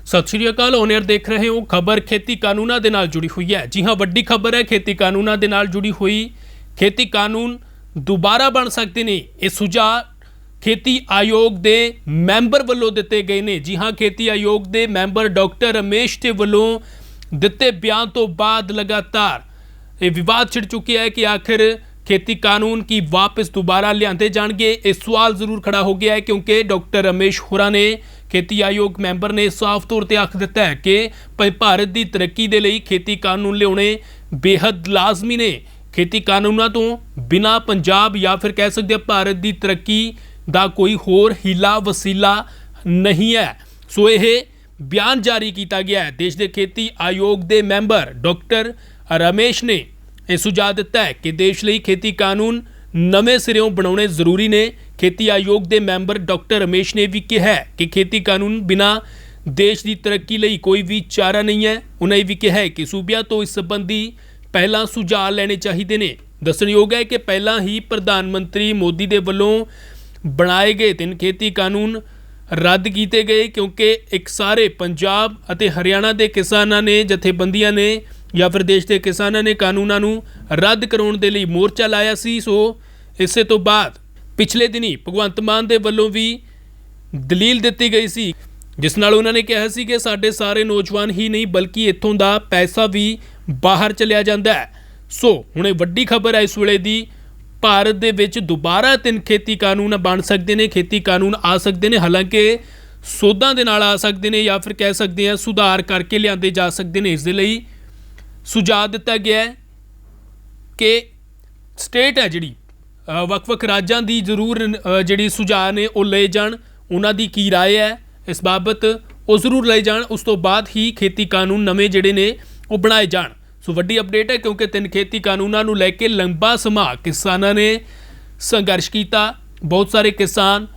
सत श्री अकाल। On air देख रहे हो खबर खेती कानूनां दे नाल जुड़ी हुई है। जी हाँ, वड्डी खबर है खेती कानूनां दे नाल जुड़ी हुई। खेती कानून दोबारा बन सकते ने, ये सुझाव खेती आयोग दे मैंबर वल्लों दिते गए ने। जी हाँ, खेती आयोग दे मैंबर डॉक्टर रमेश दे वल्लों दिते बयान तो बाद लगातार ये विवाद छिड़ चुके हैं कि आखिर खेती कानून की वापस दोबारा लियांदे जाणगे। ये सवाल जरूर खड़ा हो गया है क्योंकि डॉक्टर रमेश होरां ने खेती आयोग मैंबर ने साफ तौर पर आख दिता है कि भारत की तरक्की के लिए खेती कानून लियाने बेहद लाजमी ने। खेती कानूनों तो बिना पंजाब या फिर कह सकते भारत की तरक्की का कोई होर हीला वसीला नहीं है। सो यह बयान जारी किया गया है। देश के खेती आयोग के मैंबर डॉक्टर रमेश ने यह सुझाव दिता है कि देश लिए खेती कानून नवे सिरों बनाने जरूरी ने। खेती आयोग के मैंबर डॉक्टर रमेश ने भी कहा है कि खेती कानून बिना देश की तरक्की लिए कोई भी चारा नहीं है। उन्हें भी कहा है कि सूबिया तो इस संबंधी पहला सुझाव लेने चाहिए ने। दसणयोग है कि पहला ही प्रधानमंत्री मोदी के वलों बनाए गए 3 खेती कानून रद्द किए गए क्योंकि एक सारे पंजाब और हरियाणा के किसानों ने जथेबंदियां ने या फिर देश के किसानों ने कानूनों को रद्द कराने के लिए मोर्चा लाया सी। सो इस तो बाद पिछले दिन ही भगवंत मान के वलों भी दलील दी गई सी जिस नाल उन्होंने कहा सी कि साडे सारे नौजवान ही नहीं बल्कि इत्थों का पैसा भी बाहर चलिया जाता है। सो हुणे वड्डी खबर है इस वेले दी, भारत दे विच दोबारा 3 खेती कानून बन सकते हैं, खेती कानून आ सकते हैं। हालांकि सोधां दे नाल आ सकते हैं या फिर कह सकते हैं सुधार करके लियाते जा सकते हैं। इस दे लई सुझाव दिता गया है कि स्टेट है जिहड़ी वख-वख राज्यां दी जरूर जिहड़ी सुझाव ने वो ले जाण, उन्हां दी की राय है इस बाबत वो जरूर ले जाण। उस तो बाद ही खेती कानून नवे जिहड़े ने वो बनाए जाण। सो वड्डी अपडेट है क्योंकि 3 खेती कानूनों को लैके लंबा समा किसानों ने संघर्ष किया। बहुत सारे किसान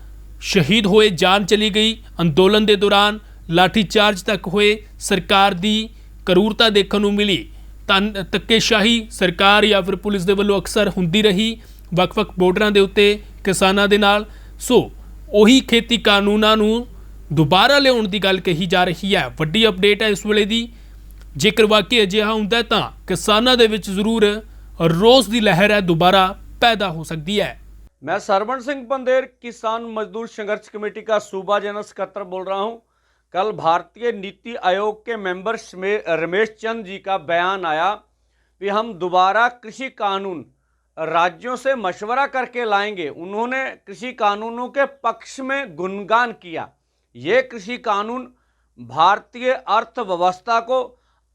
शहीद होए, जान चली गई। अंदोलन के दौरान लाठीचार्ज तक हुए, सरकार की करूरता देखने को मिली। धक्केशाही सरकार या फिर पुलिस के वलों अक्सर होंदी रही वख-वख बॉर्डरां दे उत्ते किसानां दे नाल। सो उही खेती कानूनों को दोबारा लियाउण की गल कही जा रही है। वड्डी अपडेट है इस वेले दी। जेकर वाकई अजिहा हुंदा तां किसानां दे विच जरूर रोस की लहर है दोबारा पैदा हो सकती है। मैं सरवण सिंह पंदेर, किसान मजदूर संघर्ष कमेटी का सूबा जनरल सकत्तर बोल रहा हूं। कल भारतीय नीति आयोग के मेंबर रमेश चंद जी का बयान आया कि हम दोबारा कृषि कानून राज्यों से मशवरा करके लाएंगे। उन्होंने कृषि कानूनों के पक्ष में गुणगान किया। ये कृषि कानून भारतीय अर्थव्यवस्था को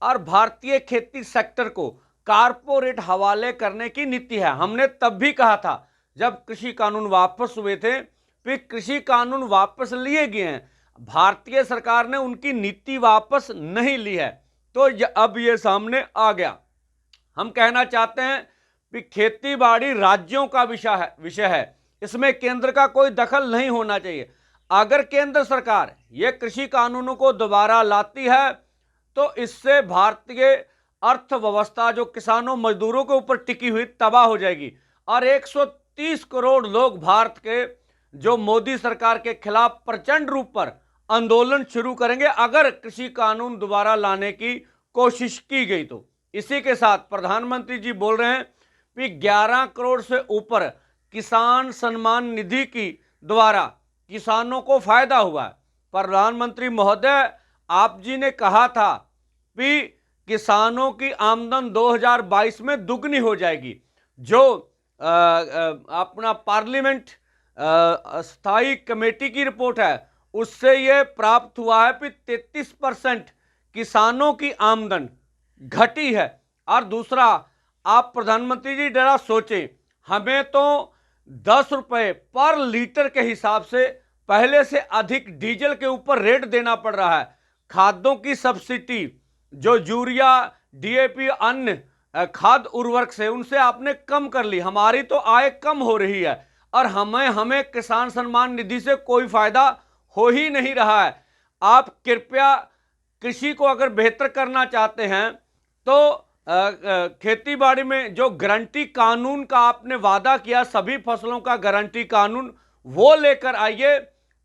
और भारतीय खेती सेक्टर को कारपोरेट हवाले करने की नीति है। हमने तब भी कहा था जब कृषि कानून वापस हुए थे, फिर कृषि कानून वापस लिए गए हैं, भारतीय सरकार ने उनकी नीति वापस नहीं ली है, तो अब ये सामने आ गया। हम कहना चाहते हैं कि खेती बाड़ी राज्यों का विषय है, इसमें केंद्र का कोई दखल नहीं होना चाहिए। अगर केंद्र सरकार ये कृषि कानूनों को दोबारा लाती है तो इससे भारतीय अर्थव्यवस्था जो किसानों मजदूरों के ऊपर टिकी हुई तबाह हो जाएगी और 130 करोड़ लोग भारत के जो मोदी सरकार के खिलाफ प्रचंड रूप पर आंदोलन शुरू करेंगे अगर कृषि कानून दोबारा लाने की कोशिश की गई तो। इसी के साथ प्रधानमंत्री जी बोल रहे हैं कि 11 करोड़ से ऊपर किसान सम्मान निधि की द्वारा किसानों को फायदा हुआ है। प्रधानमंत्री महोदय, आप जी ने कहा था कि किसानों की आमदन 2022 में दुगनी हो जाएगी। जो अपना पार्लियामेंट स्थायी कमेटी की रिपोर्ट है उससे ये प्राप्त हुआ है कि 33% किसानों की आमदन घटी है। और दूसरा, आप प्रधानमंत्री जी जरा सोचें, हमें तो 10 रुपये पर लीटर के हिसाब से पहले से अधिक डीजल के ऊपर रेट देना पड़ रहा है। खादों की सब्सिडी जो यूरिया, डीएपी, अन्य खाद उर्वरक से उनसे आपने कम कर ली। हमारी तो आय कम हो रही है और हमें किसान सम्मान निधि से कोई फायदा हो ही नहीं रहा है। आप कृपया कृषि को अगर बेहतर करना चाहते हैं तो खेती बाड़ी में जो गारंटी कानून का आपने वादा किया, सभी फसलों का गारंटी कानून, वो लेकर आइए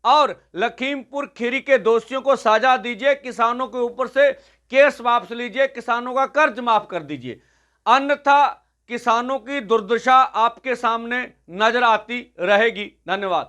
और लखीमपुर खीरी के दोषियों को सजा दीजिए, किसानों के ऊपर से केस वापस लीजिए, किसानों का कर्ज माफ कर दीजिए, अन्यथा किसानों की दुर्दशा आपके सामने नजर आती रहेगी। धन्यवाद।